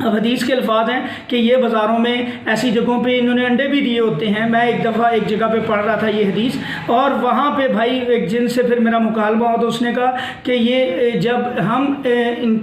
اب حدیث کے الفاظ ہیں کہ یہ بازاروں میں ایسی جگہوں پہ انہوں نے انڈے بھی دیے ہوتے ہیں۔ میں ایک دفعہ ایک جگہ پہ پڑھ رہا تھا یہ حدیث، اور وہاں پہ بھائی ایک جن سے پھر میرا مکالمہ ہوا تو اس نے کہا کہ یہ جب ہم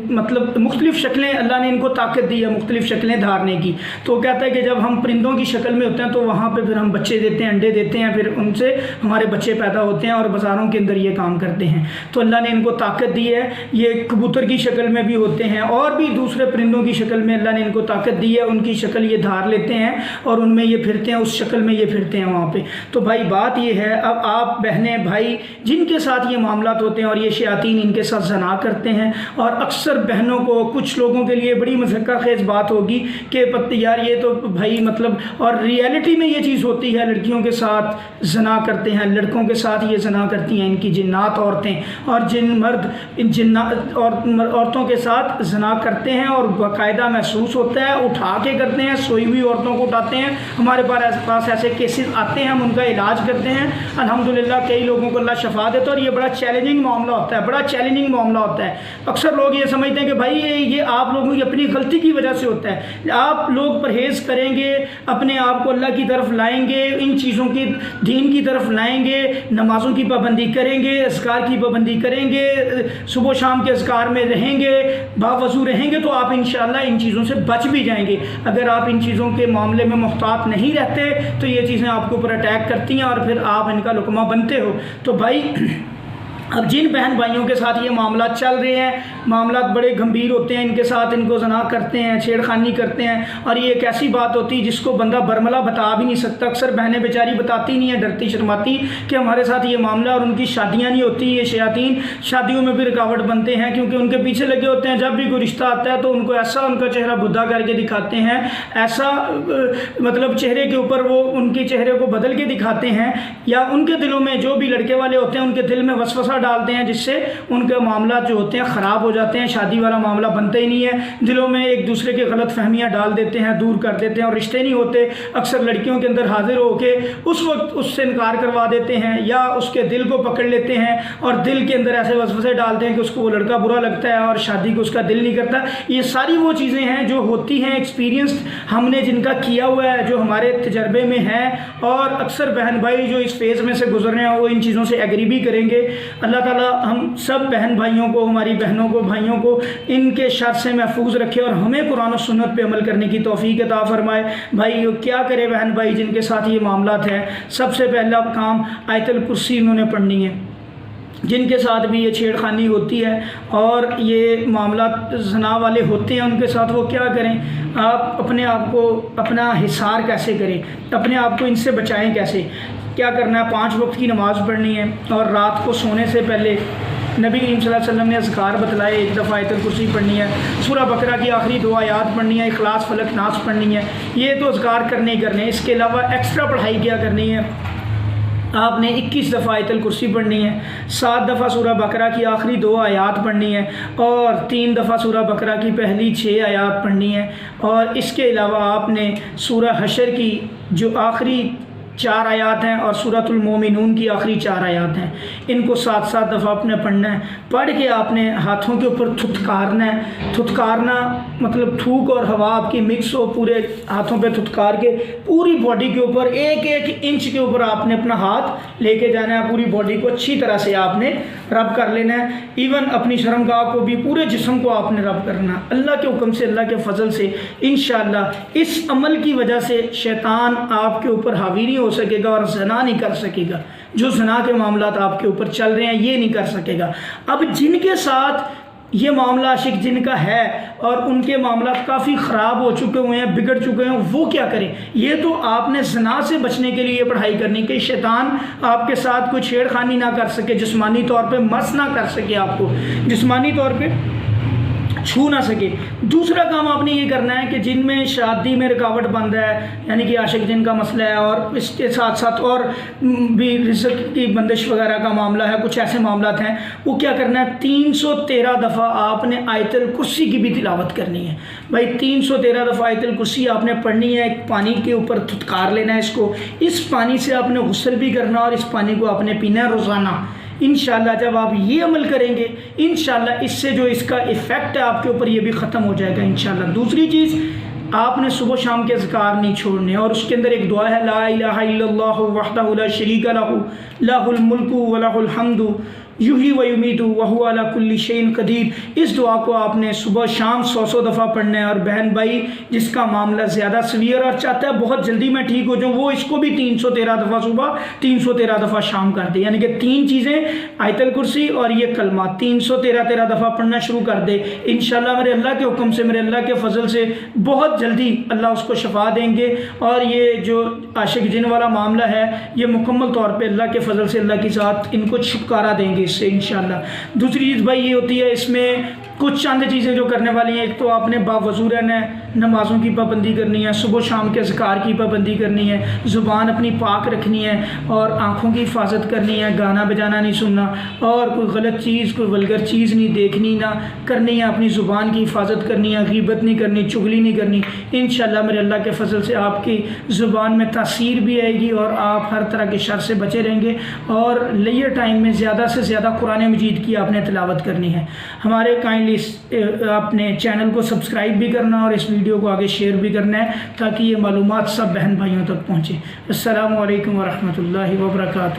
مطلب مختلف شکلیں اللہ نے ان کو طاقت دی ہے مختلف شکلیں دھارنے کی، تو وہ کہتا ہے کہ جب ہم پرندوں کی شکل میں ہوتے ہیں تو وہاں پہ پھر ہم بچے دیتے ہیں، انڈے دیتے ہیں، پھر ان سے ہمارے بچے پیدا ہوتے ہیں اور بازاروں کے اندر یہ کام کرتے ہیں۔ تو اللہ نے ان کو طاقت دی ہے، یہ کبوتر کی شکل میں بھی ہوتے ہیں اور بھی دوسرے پرندوں کی شکل میں اللہ نے ان کو طاقت دی ہے، ان کی شکل یہ دھار لیتے ہیں اور ان میں یہ پھرتے ہیں، اس شکل میں یہ پھرتے ہیں وہاں پہ۔ تو بھائی بات یہ ہے، اب آپ بہنیں بھائی جن کے ساتھ یہ معاملات ہوتے ہیں اور یہ شیاطین ان کے ساتھ زنا کرتے ہیں، اور اکثر بہنوں کو کچھ لوگوں کے لیے بڑی مضحکہ خیز بات ہوگی کہ یار یہ تو بھائی مطلب، اور ریئلٹی میں یہ چیز ہوتی ہے، لڑکیوں کے ساتھ زنا کرتے ہیں، لڑکوں کے ساتھ یہ زنا کرتی ہیں ان کی جنات عورتیں، اور جن مرد ان جنات اور عورتوں کے ساتھ زنا کرتے ہیں اور باقاعدہ محسوس ہوتا ہے، اٹھا کے کرتے ہیں، سوئی ہوئی عورتوں کو اٹھاتے ہیں۔ ہمارے پاس ایسے کیسز آتے ہیں، ہم ان کا علاج کرتے ہیں، الحمدللہ کئی لوگوں کو اللہ شفا دیتا ہے، اور یہ بڑا چیلنجنگ معاملہ ہوتا ہے، بڑا چیلنجنگ معاملہ ہوتا ہے۔ اکثر لوگ یہ سمجھتے ہیں کہ بھائی یہ آپ لوگوں کی اپنی غلطی کی وجہ سے ہوتا ہے، آپ لوگ پرہیز کریں گے، اپنے آپ کو اللہ کی طرف لائیں گے، ان چیزوں کی دین کی طرف لائیں گے، نمازوں کی پابندی کریں گے، اذکار کی پابندی کریں گے، صبح و شام کے اذکار میں رہیں گے، باوضو رہیں گے، تو آپ انشاءاللہ ان چیزوں سے بچ بھی جائیں گے۔ اگر آپ ان چیزوں کے معاملے میں محتاط نہیں رہتے تو یہ چیزیں آپ کے اوپر اٹیک کرتی ہیں اور پھر آپ ان کا لقمہ بنتے ہو۔ تو بھائی اب جن بہن بھائیوں کے ساتھ یہ معاملات چل رہے ہیں، معاملات بڑے گمبھیر ہوتے ہیں، ان کے ساتھ ان کو زنا کرتے ہیں، چھیڑ خانی کرتے ہیں، اور یہ ایک ایسی بات ہوتی ہے جس کو بندہ برملا بتا بھی نہیں سکتا۔ اکثر بہنیں بیچاری بتاتی نہیں ہیں، ڈرتی شرماتی کہ ہمارے ساتھ یہ معاملہ، اور ان کی شادیاں نہیں ہوتی۔ یہ شیاطین شادیوں میں بھی رکاوٹ بنتے ہیں کیونکہ ان کے پیچھے لگے ہوتے ہیں۔ جب بھی کوئی رشتہ آتا ہے تو ان کو ایسا ان کا چہرہ بھدا کر کے دکھاتے ہیں، ایسا مطلب چہرے کے اوپر وہ ان کے چہرے کو بدل کے دکھاتے ہیں، یا ان کے دلوں میں جو بھی لڑکے والے ہوتے ہیں ان کے دل میں وسوسہ ڈالتے ہیں، جس سے ان کے معاملات جو ہوتے ہیں خراب ہو جاتے ہیں، شادی والا معاملہ بنتا ہی نہیں ہے، دلوں میں ایک دوسرے کی غلط فہمیاں ڈال دیتے ہیں، دور کر دیتے ہیں، اور رشتے نہیں ہوتے۔ اکثر لڑکیوں کے اندر حاضر ہو کے اس وقت اس سے انکار کروا دیتے ہیں، یا اس کے دل کو پکڑ لیتے ہیں اور دل کے اندر ایسے وسوسے ڈالتے ہیں کہ اس کو وہ لڑکا برا لگتا ہے اور شادی کو اس کا دل نہیں کرتا۔ یہ ساری وہ چیزیں ہیں جو ہوتی ہیں، ایکسپیرینس ہم نے جن کا کیا ہوا ہے، جو ہمارے تجربے میں ہے، اور اکثر بہن بھائی جو اس فیز میں سے گزر رہے ہیں وہ ان چیزوں سے ایگری بھی کریں گے۔ اللہ تعالیٰ ہم سب بہن بھائیوں کو، ہماری بہنوں کو، بھائیوں کو ان کے شر سے محفوظ رکھے اور ہمیں قرآن و سنت پہ عمل کرنے کی توفیق عطا فرمائے۔ بھائی کیا کرے بہن بھائی جن کے ساتھ یہ معاملات ہیں؟ سب سے پہلا کام آیت الکرسی انہوں نے پڑھنی ہے۔ جن کے ساتھ بھی یہ چھیڑ خانی ہوتی ہے اور یہ معاملات زنا والے ہوتے ہیں، ان کے ساتھ وہ کیا کریں؟ آپ اپنے آپ کو اپنا حصار کیسے کریں، اپنے آپ کو ان سے بچائیں کیسے؟ کیا کرنا ہے؟ 5 وقت کی نماز پڑھنی ہے، اور رات کو سونے سے پہلے نبی کریم صلی اللہ علیہ وسلم نے اذکار بتلائے، ایک دفعہ آیت الکرسی پڑھنی ہے، سورہ بقرہ کی آخری 2 آیات پڑھنی ہے، اخلاص فلق ناس پڑھنی ہے۔ یہ تو اذکار کرنے ہی کرنے، اس کے علاوہ ایکسٹرا پڑھائی کیا کرنی ہے؟ آپ نے 21 دفعہ آیت الکرسی پڑھنی ہے، 7 دفعہ سورہ بقرہ کی آخری 2 آیات پڑھنی ہے، اور 3 دفعہ سورہ بقرہ کی پہلی 6 آیات پڑھنی ہے، اور اس کے علاوہ آپ نے سورہ حشر کی جو آخری 4 آیات ہیں اور سورۃ المومنون کی آخری 4 آیات ہیں، ان کو 7 دفعہ آپ نے پڑھنا ہے۔ پڑھ کے آپ نے ہاتھوں کے اوپر تھتکارنا ہے۔ تھتکارنا مطلب تھوک اور ہوا آپ کی مکس ہو، پورے ہاتھوں پہ تھتکار کے پوری باڈی کے اوپر 1 انچ کے اوپر آپ نے اپنا ہاتھ لے کے جانا ہے، پوری باڈی کو اچھی طرح سے آپ نے رب کر لینا ہے، ایون اپنی شرمگاہ کو بھی، پورے جسم کو آپ نے رب کرنا ہے اللہ کے حکم سے، اللہ کے فضل سے۔ انشاءاللہ اس عمل کی وجہ سے شیطان آپ کے اوپر حاوی نہیں ہو سکے گا اور زنا نہیں کر سکے گا۔ جو زنا کے معاملات آپ کے اوپر چل رہے ہیں یہ نہیں کر سکے گا۔ اب جن کے ساتھ یہ معاملہ عاشق جن کا ہے اور ان کے معاملات کافی خراب ہو چکے ہوئے ہیں، بگڑ چکے ہیں، وہ کیا کریں؟ یہ تو آپ نے زنا سے بچنے کے لیے پڑھائی کرنی کہ شیطان آپ کے ساتھ کوئی چھیڑ خانی نہ کر سکے، جسمانی طور پہ مس نہ کر سکے، آپ کو جسمانی طور پہ چھو نہ سکے۔ دوسرا کام آپ نے یہ کرنا ہے کہ جن میں شادی میں رکاوٹ بند ہے، یعنی کہ عاشق جن کا مسئلہ ہے، اور اس کے ساتھ ساتھ اور بھی رزق کی بندش وغیرہ کا معاملہ ہے، کچھ ایسے معاملات ہیں، وہ کیا کرنا ہے؟ 313 دفعہ آپ نے آیت الکرسی کی بھی تلاوت کرنی ہے۔ بھائی 313 دفعہ آیت الکرسی آپ نے پڑھنی ہے، ایک پانی کے اوپر تھتکار لینا ہے اس کو، اس پانی سے آپ نے غسل بھی کرنا اور اس پانی کو آپ نے پینا ہے روزانہ۔ انشاءاللہ جب آپ یہ عمل کریں گے انشاءاللہ اس سے جو اس کا ایفیکٹ ہے آپ کے اوپر یہ بھی ختم ہو جائے گا انشاءاللہ۔ دوسری چیز آپ نے صبح شام کے اذکار نہیں چھوڑنے، اور اس کے اندر ایک دعا ہے لا الہ الا اللہ وحدہ لا شریک لہ لہ الملک ولہ الحمد یحیی و یمیت وہو علی کل شیء قدیر۔ اس دعا کو آپ نے صبح شام 100 دفعہ پڑھنا ہے، اور بہن بھائی جس کا معاملہ زیادہ سویئر اور چاہتا ہے بہت جلدی میں ٹھیک ہو جاؤں وہ اس کو بھی 313 دفعہ صبح 313 دفعہ شام کر دے، یعنی کہ 3 چیزیں آیت الکرسی اور یہ کلمہ 313 دفعہ پڑھنا شروع کر دے، انشاءاللہ میرے اللہ کے حکم سے میرے اللہ کے فضل سے بہت جلدی اللہ اس کو شفا دیں گے، اور یہ جو عاشق جن والا معاملہ ہے یہ مکمل طور پہ اللہ کے فضل سے اللہ کی ذات ان کو چھٹکارا دیں گے اس سے انشاءاللہ۔ دوسری چیز بھائی یہ ہوتی ہے اس میں کچھ چند چیزیں جو کرنے والی ہیں، ایک تو آپ نے باوضو رہنا ہے، نمازوں کی پابندی کرنی ہے، صبح شام کے اذکار کی پابندی کرنی ہے، زبان اپنی پاک رکھنی ہے، اور آنکھوں کی حفاظت کرنی ہے، گانا بجانا نہیں سننا، اور کوئی غلط چیز کوئی ولگر چیز نہیں دیکھنی نہ کرنی ہے، اپنی زبان کی حفاظت کرنی ہے، غیبت نہیں کرنی، چغلی نہیں کرنی، انشاءاللہ میرے اللہ کے فضل سے آپ کی زبان میں تاثیر بھی آئے گی اور آپ ہر طرح کے شر سے بچے رہیں گے، اور لیئر ٹائم میں زیادہ سے زیادہ قرآن مجید کی آپ نے تلاوت کرنی ہے۔ ہمارے کائنڈلی آپ نے چینل کو سبسکرائب بھی کرنا اور اس ویڈیو کو آگے شیئر بھی کرنا ہے تاکہ یہ معلومات سب بہن بھائیوں تک پہنچے۔ السلام علیکم ورحمۃ اللہ وبرکاتہ۔